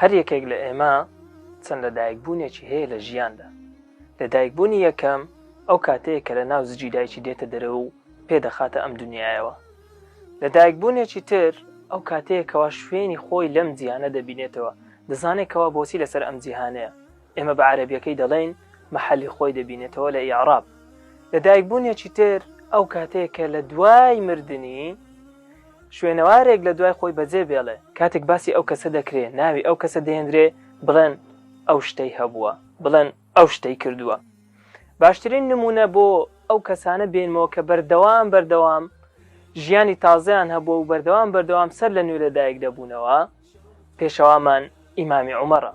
هەر یەکێک لە ئێمە چەند لەدایکبوونێکی هەیە لە ژیاندا. لەدایکبوونی یەکەم ئەو کاتەیە کە لە ناو زجی دایکی دێتە دەرەوە و پێدەخاتە ئەم دنیایەوە. لەدایکبوونێکی تر ئەو کاتەیەکەوە شوێنی خۆی لەم جیهانە دەبینێتەوە، دەزانێتەوە بۆچی لەسەر ئەم جیهانەیە. ئێمە بە عەرەبیەکەی دەڵێن مەحەلی خۆی دەبینێتەوە لە ئیعراب. لەدایکبوونێکی تر ئەو کاتەیە کە لە دوای مردنی شوێنەوارێک لە دوای خۆی بەجێ بێڵێ، کاتێک باسی ئەو کەسە دەکرێت، ناوی ئەو کەسە دەهێنرێ، بڵێن ئەو شتەی هەبووە، بڵێن ئەو شتەی کردووە. باشترین نمونە بۆ ئەو کەسانە بێنمەوە کە بەردەوام ژیانی تازەیان هەبووە و بەردەوام سەر لە نوێ لەدایک دەبوونەوە، پێشەوامان ئیمامی عومەرە.